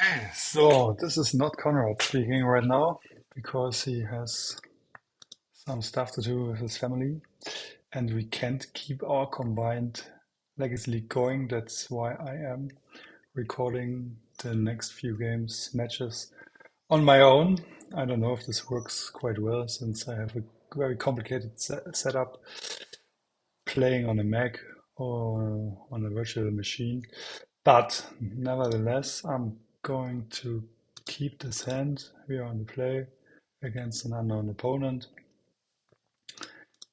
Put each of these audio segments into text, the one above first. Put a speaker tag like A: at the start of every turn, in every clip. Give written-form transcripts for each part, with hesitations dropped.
A: Hey, so this is not Conrad speaking right now because he has some stuff to do with his family and we can't keep our combined Legacy League going. That's why I am recording the next few games, matches on my own. I don't know if this works quite well since I have a very complicated setup playing on a Mac or on a virtual machine. But nevertheless, I'm going to keep this hand here on the play against an unknown opponent.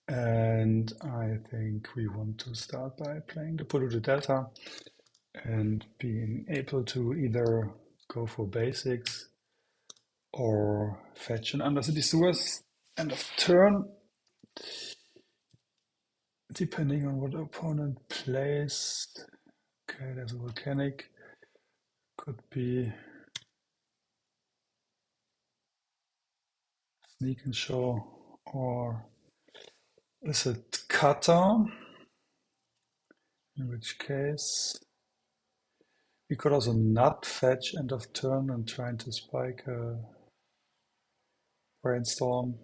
A: And I think we want to start by playing the Polluted Delta and being able to either go for basics or fetch an Undercity Sewers end of turn, depending on what the opponent plays. Okay, there's a volcanic. Could be sneak and show, or is it cutter? In which case we could also not fetch end of turn and trying to spike a brainstorm,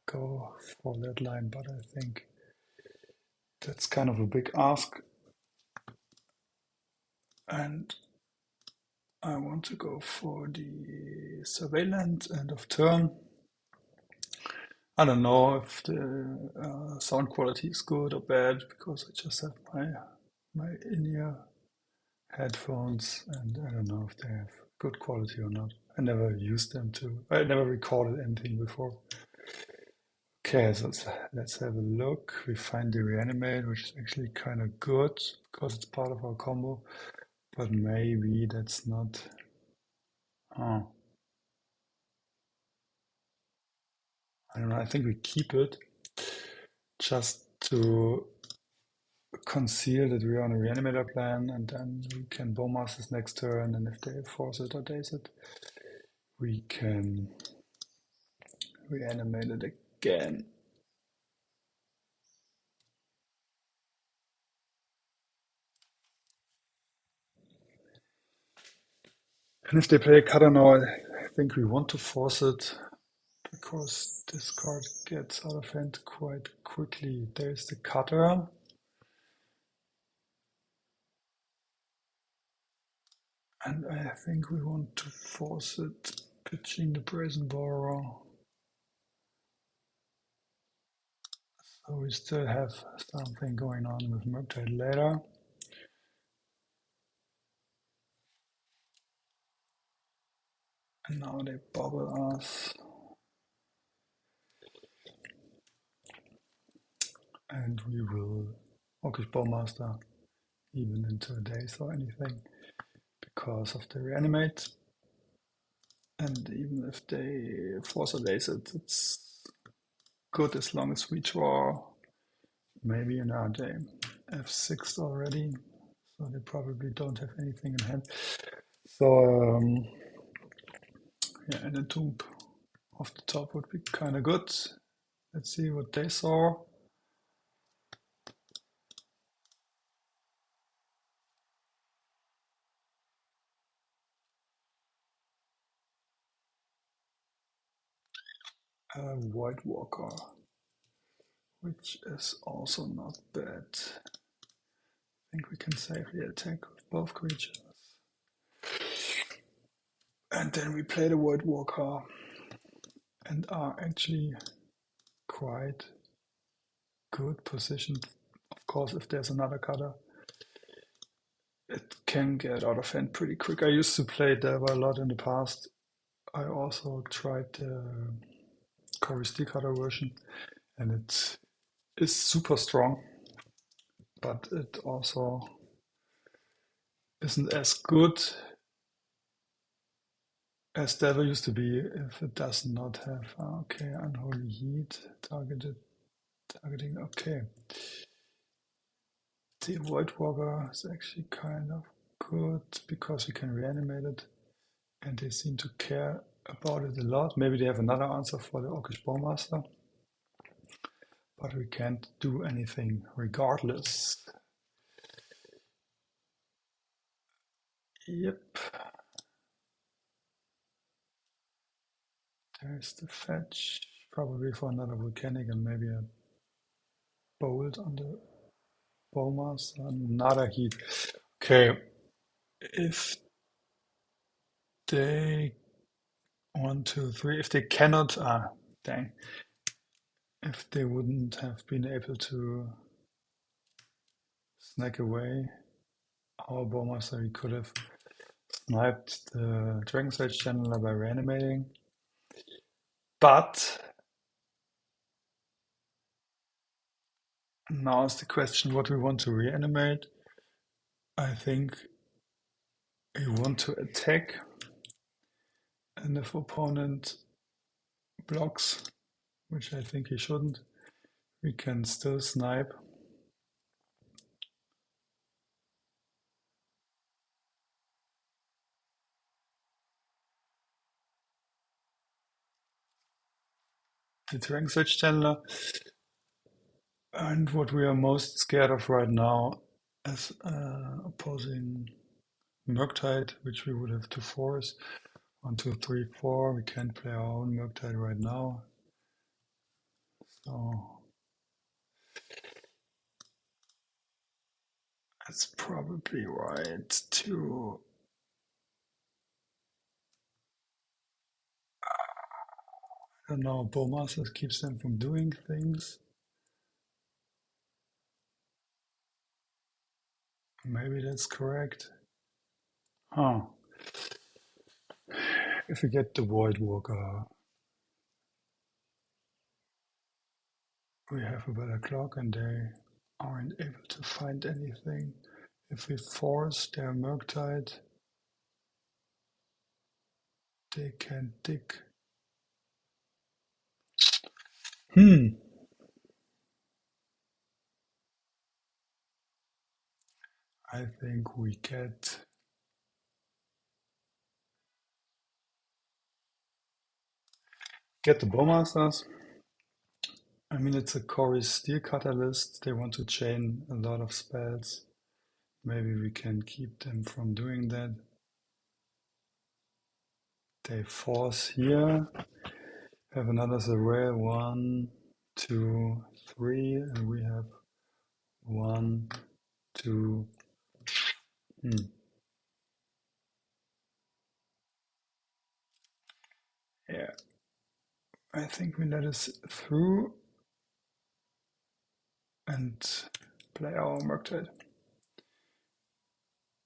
A: go for that line, but I think that's kind of a big ask. And I want to go for the surveillance end of turn. I don't know if the sound quality is good or bad because I just have my in-ear headphones and I don't know if they have good quality or not. I never used them I never recorded anything before. Okay, so let's have a look. We find the Reanimate, which is actually kind of good because it's part of our combo, but maybe that's not. Oh, I don't know. I think we keep it just to conceal that we're on a Reanimator plan, and then we can Bowmasters next turn, and if they force it or daze it, we can Reanimate it again. And if they play a cutter now, I think we want to force it because this card gets out of hand quite quickly. There's the cutter. And I think we want to force it, pitching the Brazen Borrower. So we still have something going on with Murktide later. And now they bubble us. And we will Orcish Bowmaster even into a Daze or anything because of the Reanimate. And even if they force a Daze it, it's good as long as we draw maybe an RJ F6 already. So they probably don't have anything in hand. So yeah, and Entomb off the top would be kind of good. Let's see what they saw. Voidwalker, which is also not bad. I think we can safely attack with both creatures. And then we play the Voidwalker and are actually quite good positioned. Of course, if there's another cutter, it can get out of hand pretty quick. I used to play Delver a lot in the past. I also tried the Corey Steel cutter version, and it is super strong, but it also isn't as good as Delver used to be if it does not have okay, Unholy Heat targeting. Okay, the Voidwalker is actually kind of good because we can reanimate it, and they seem to care about it a lot. Maybe they have another answer for the Orcish Bowmaster, but we can't do anything regardless. Yep. Where's the fetch? Probably for another volcanic and maybe a bolt on the Bowmaster. Another heat. Okay, if they 1, 2, 3, if they cannot, dang, if they wouldn't have been able to snack away our Bowmaster, we could have sniped the Dragon's Rage Channeler by reanimating. But now is the question what we want to reanimate. I think we want to attack, and if opponent blocks, which I think he shouldn't, we can still snipe. The Dragon's Rage Channeler. And what we are most scared of right now is opposing Murktide, which we would have to force. 1, 2, 3, 4. We can't play our own Murktide right now. So that's probably right to I don't know, Bowmasters keeps them from doing things. Maybe that's correct. Huh. If we get the Voidwalker, we have a better clock and they aren't able to find anything. If we force their Murktide, they can dig. I think we get the Bowmasters. I mean, it's a Cory's Steel Catalyst. They want to chain a lot of spells. Maybe we can keep them from doing that. They force here. Have another Zarel. 1, 2, 3, and we have 1, 2. Yeah. I think we let us through and play our Murktide.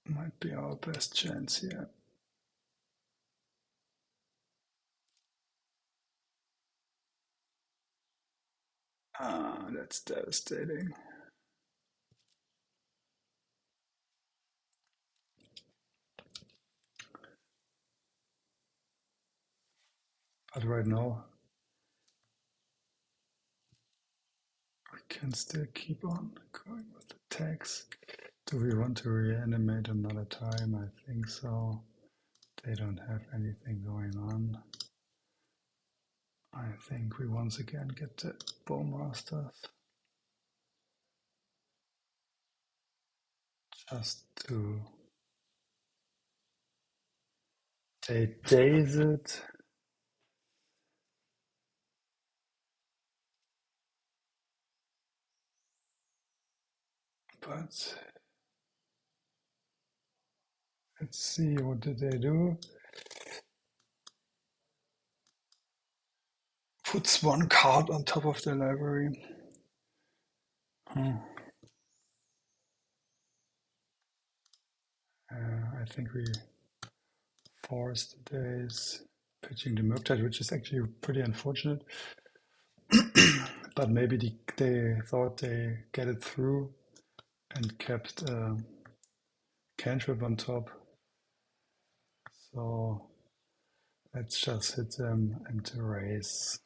A: Might be our best chance here. That's devastating. But right now, we can still keep on going with attacks. Do we want to reanimate another time? I think so. They don't have anything going on. I think we once again get the Bowmasters. Just to they daze it. But let's see, what did they do? Puts one card on top of the library. I think we forced the Daze, pitching the Murktide, which is actually pretty unfortunate. But maybe they thought they get it through and kept cantrip on top. So let's just hit them and erase.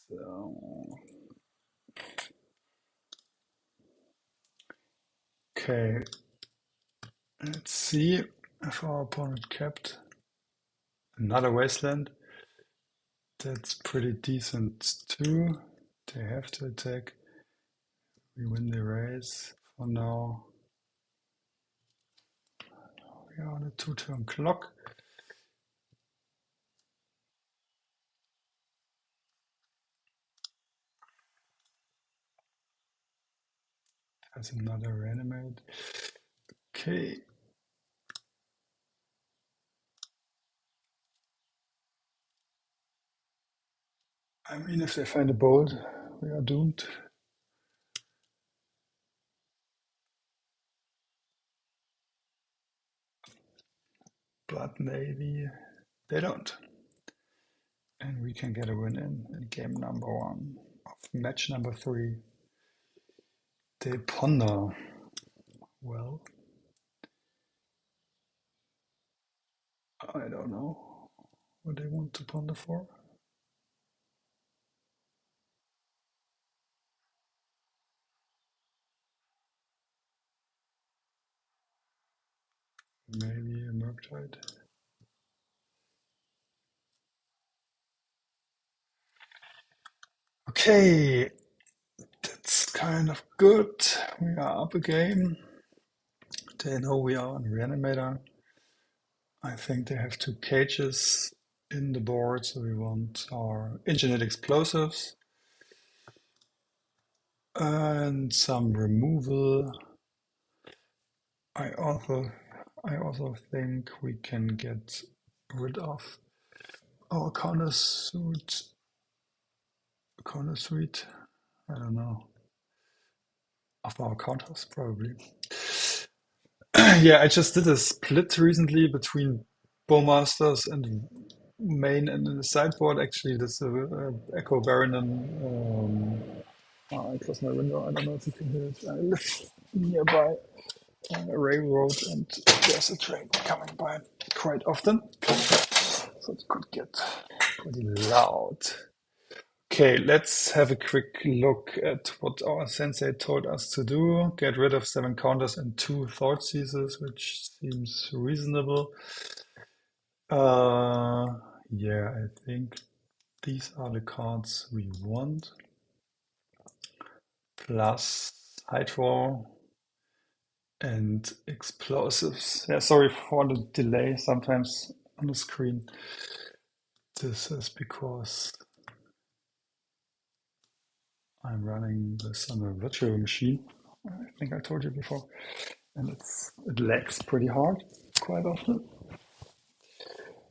A: So okay, let's see if our opponent kept another Wasteland. That's pretty decent too. They have to attack. We win the race. For now, we are on a 2-turn clock. That's another Reanimate. Okay. I mean, if they find a bold, we are doomed. But maybe they don't. And we can get a win in game number 1 of match number 3. They ponder. Well, I don't know what they want to ponder for. Maybe a Murktide. Okay, that's kind of good. We are up a game. They know we are on Reanimator. I think they have 2 cages in the board, so we want our engineered explosives and some removal. I also think we can get rid of our counter suite. I don't know. Of our counters, probably. Yeah, I just did a split recently between Bowmasters and main and in the sideboard. Actually, this Echo Baron. I close my window. I don't know if you can hear it. I live nearby a railroad, and there's a train coming by quite often, so it could get pretty loud. Okay, let's have a quick look at what our sensei told us to do. Get rid of 7 counters and 2 Thoughtseizes, which seems reasonable. Yeah, I think these are the cards we want. Plus Hydro and Explosives. Yeah, sorry for the delay sometimes on the screen. This is because I'm running this on a virtual machine. I think I told you before. And it lags pretty hard quite often.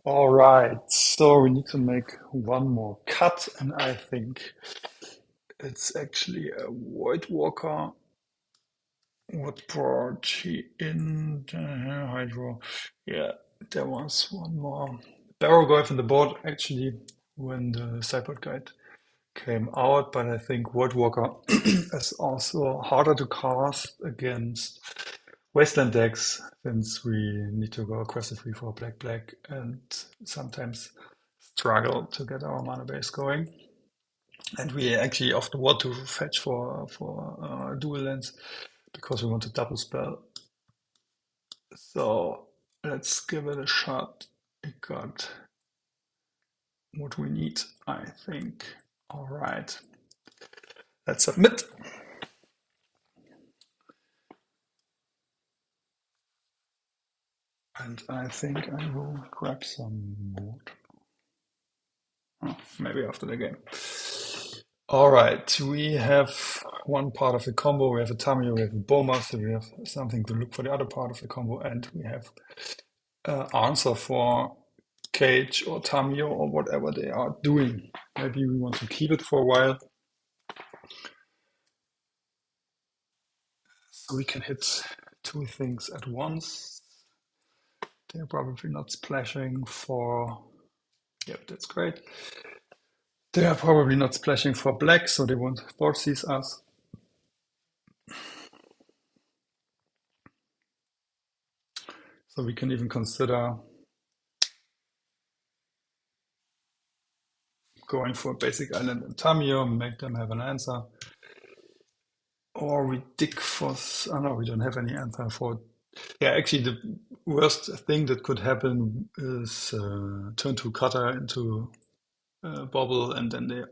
A: All right, so we need to make one more cut, and I think it's actually a Voidwalker. What brought he in? Hydro. Yeah, there was one more. Barrowgoyf in the board actually when the sideboard guide came out, but I think Voidwalker is also harder to cast against Wasteland decks, since we need to go aggressively for black and sometimes struggle to get our mana base going. And we actually often want to fetch for dual lands because we want to double spell. So let's give it a shot. We got what we need, I think. All right, let's submit. And I think I will grab some water. Oh, maybe after the game. All right, we have one part of the combo. We have a Tamiyo, we have a Bowmaster, we have something to look for the other part of the combo, and we have an answer for Cage or Tamiyo or whatever they are doing. Maybe we want to keep it for a while. So we can hit 2 things at once. They're probably not splashing for... Yep, that's great. They are probably not splashing for black, so they won't Thoughtseize us. So we can even consider going for a basic island and Tamiyo, make them have an answer. Or we dig for... Oh no, we don't have any answer for... Yeah, actually the worst thing that could happen is turn 2 cutter into bobble and then they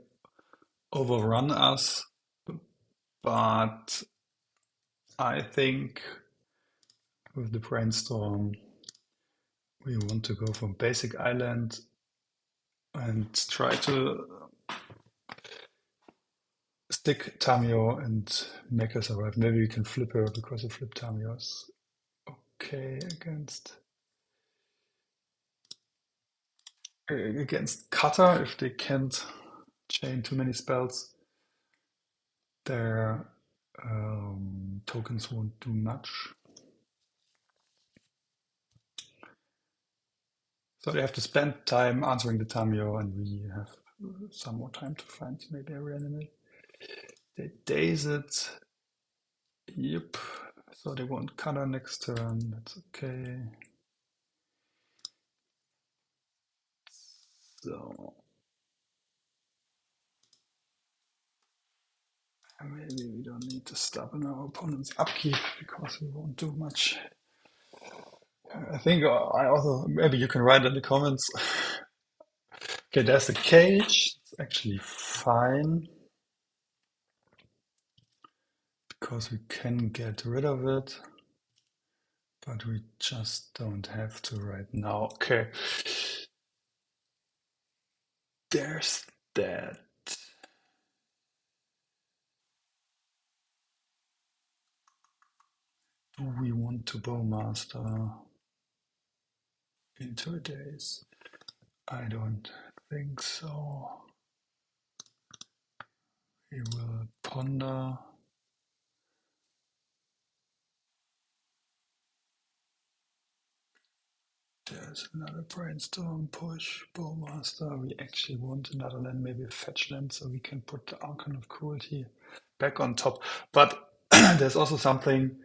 A: overrun us. But I think with the Brainstorm, we want to go for basic island and try to stick Tamiyo and make her survive. Maybe we can flip her because the flip Tamiyo is okay against Cutter if they can't chain too many spells. Their tokens won't do much. So they have to spend time answering the Tamiyo, and we have some more time to find maybe a Reanimate. They daze it. Yep. So they won't Cutter next turn. That's okay. So maybe we don't need to stop in our opponent's upkeep because we won't do much. I think I also, maybe you can write in the comments. Okay, there's the cage. It's actually fine because we can get rid of it, but we just don't have to right now. Okay, there's that. Do we want to Bowmaster into a Daze? I don't think so. We will ponder. There's another Brainstorm push, Bowmaster. We actually want another land, maybe a fetch land, so we can put the Archon of Cruelty back on top. But there's also something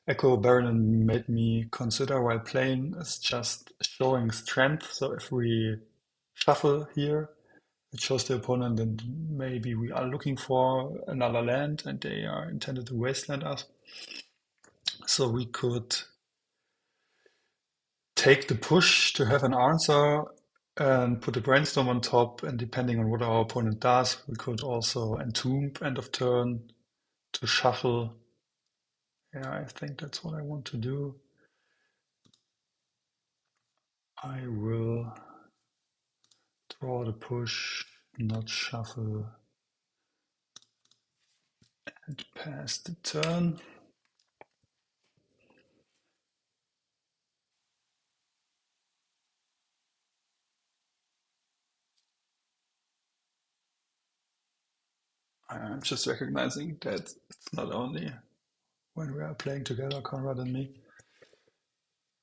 A: Echo Baron made me consider while playing, is just showing strength. So if we shuffle here, it shows the opponent that maybe we are looking for another land and they are intended to wasteland us. So we could take the push to have an answer and put the Brainstorm on top, and depending on what our opponent does, we could also Entomb end of turn to shuffle. Yeah, I think that's what I want to do. I will draw the push, not shuffle, and pass the turn. I'm just recognizing that it's not only when we are playing together, Conrad and me.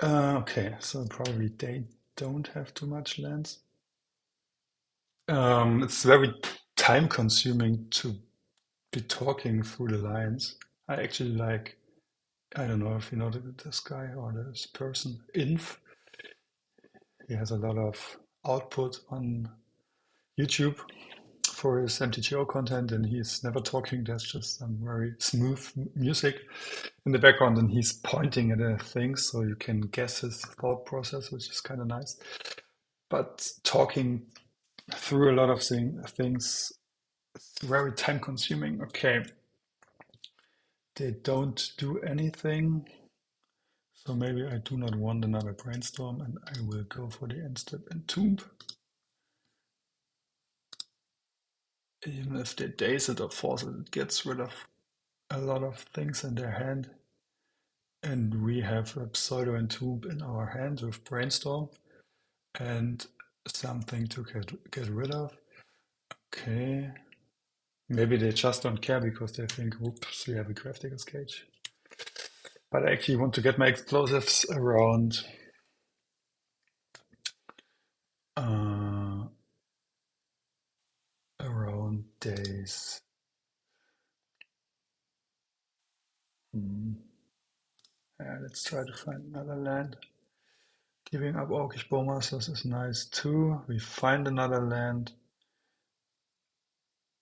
A: Okay, so probably they don't have too much lands. It's very time consuming to be talking through the lines. I actually like, I don't know if you know this guy or this person, Inf. He has a lot of output on YouTube for his MTGO content, and he's never talking. There's just some very smooth music in the background, and he's pointing at a thing, so you can guess his thought process, which is kind of nice. But talking through a lot of things is very time consuming. Okay, they don't do anything, so maybe I do not want another Brainstorm, and I will go for the end step Entomb. Even if they daze it or force it, it gets rid of a lot of things in their hand. And we have a Pseudo Entomb in our hand with Brainstorm and something to get rid of. Okay. Maybe they just don't care because they think, whoops, we have a Gravedigger's Cage. But I actually want to get my explosives around Daze. Let's try to find another land. Giving up Orcish Bowmasters is nice too. We find another land.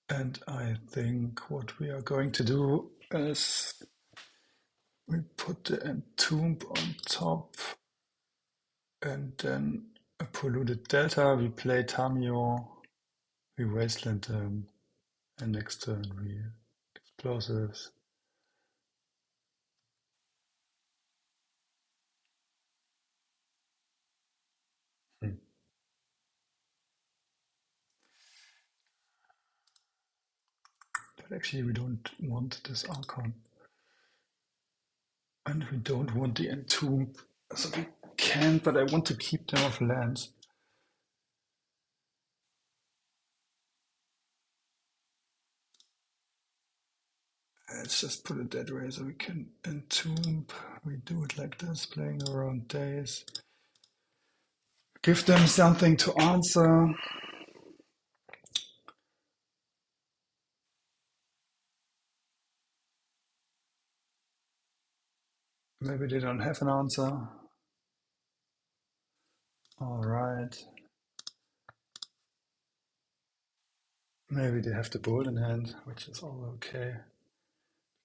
A: And I think what we are going to do is we put the Entomb on top and then a Polluted Delta. We play Tamiyo, we Wasteland them, and next turn we explosives. But actually we don't want this Archon. And we don't want the Entomb. So we can, but I want to keep them off lands. Let's just put it that way so we can Entomb. We do it like this, playing around Daze. Give them something to answer. Maybe they don't have an answer. All right. Maybe they have the board in hand, which is all okay.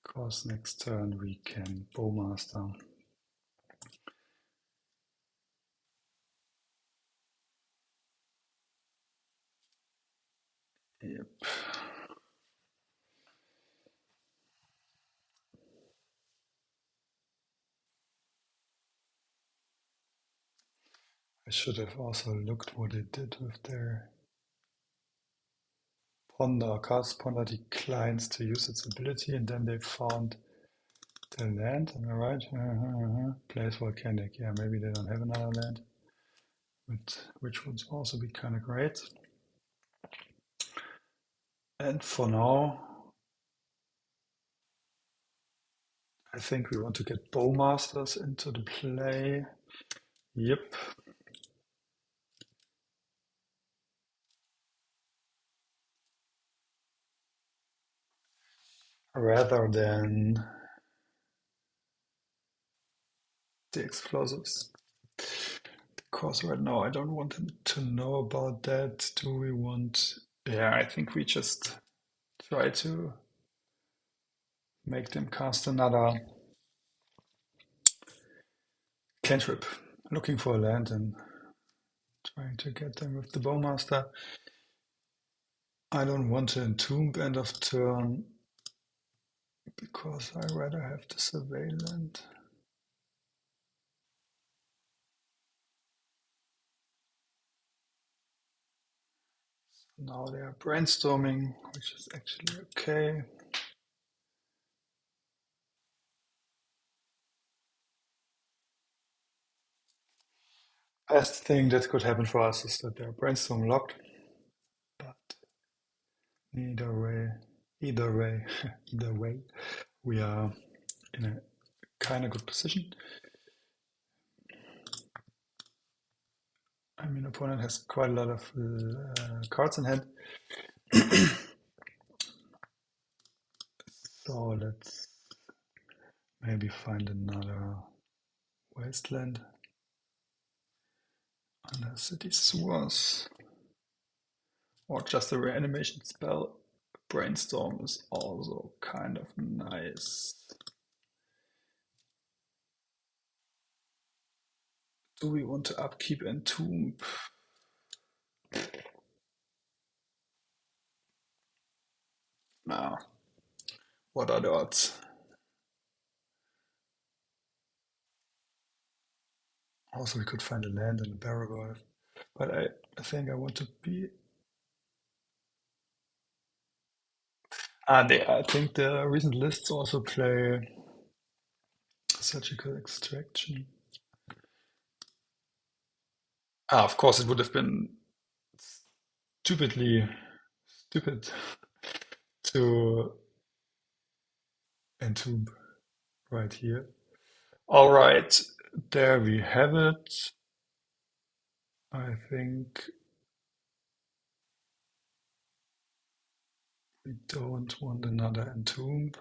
A: Because next turn we can Bowmaster. Yep. I should have also looked what they did with their Ponder. Cast Ponder declines to use its ability, and then they found the land. Am I right? Plays Volcanic. Yeah, maybe they don't have another land, but which would also be kind of great. And for now, I think we want to get Bowmasters into the play. Yep. Rather than the explosives. Because right now I don't want them to know about that. Do we want... Yeah, I think we just try to make them cast another cantrip. Looking for a land and trying to get them with the Bowmaster. I don't want to Entomb end of turn because I rather have the Surveillant. Now they are brainstorming, which is actually okay. Best thing that could happen for us is that they're brainstorm locked. But either way, either way, we are in a kind of good position. I mean, opponent has quite a lot of cards in hand. So let's maybe find another Wasteland. Undercity Sewers. Or just a reanimation spell. Brainstorm is also kind of nice. Do we want to upkeep Entomb? Nah. What are the odds? Also, we could find a land in the Barrowgoyf. But I think I want to be... I think the recent lists also play Surgical Extraction. Of course, it would have been stupid to Entomb right here. All right, there we have it. I think we don't want another Entomb.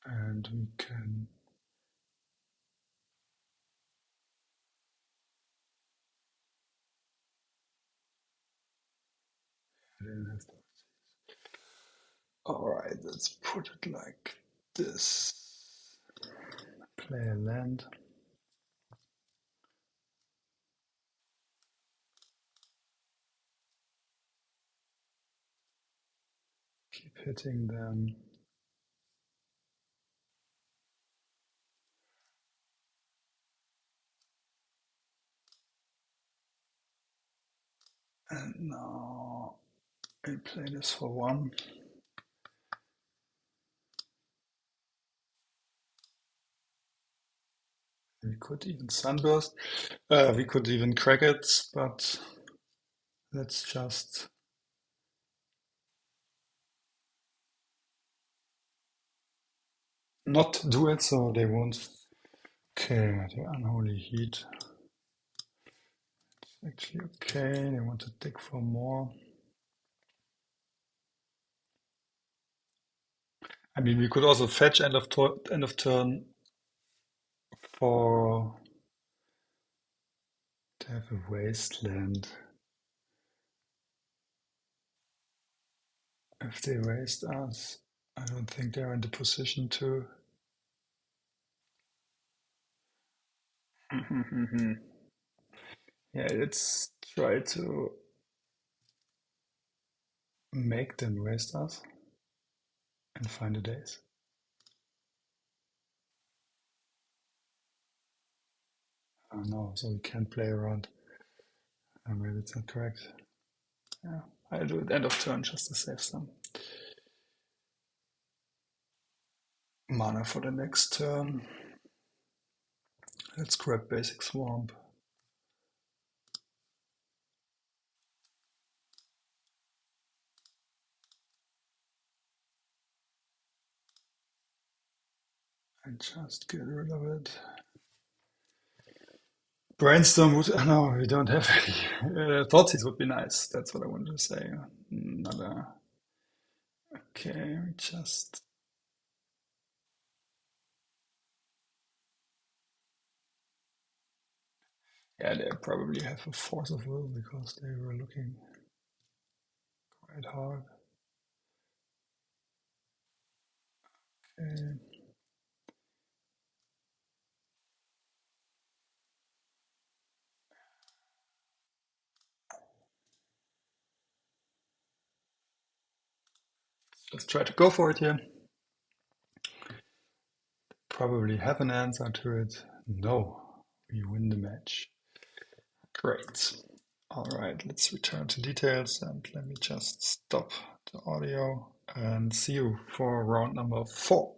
A: And we can all right, let's put it like this. Play a land. Keep hitting them. And now we play this for 1. We could even Sunburst. We could even crack it, but let's just not do it so they won't. Okay, the Unholy Heat. It's actually okay. They want to dig for more. I mean, we could also fetch end of turn for to have a Wasteland. If they waste us, I don't think they're in the position to. Yeah, let's try to make them waste us and find a Daze. Oh no, so we can't play around. Maybe it's not correct. Yeah, I'll do it end of turn just to save some mana for the next turn. Let's grab Basic Swamp. And just get rid of it. Brainstorm would. No, we don't have any. Thoughtseize would be nice. That's what I wanted to say. Another. Okay, we just. Yeah, they probably have a Force of Will because they were looking quite hard. Okay. Let's try to go for it here. Probably have an answer to it. No, we win the match. Great. All right, let's return to details and let me just stop the audio and see you for round number 4.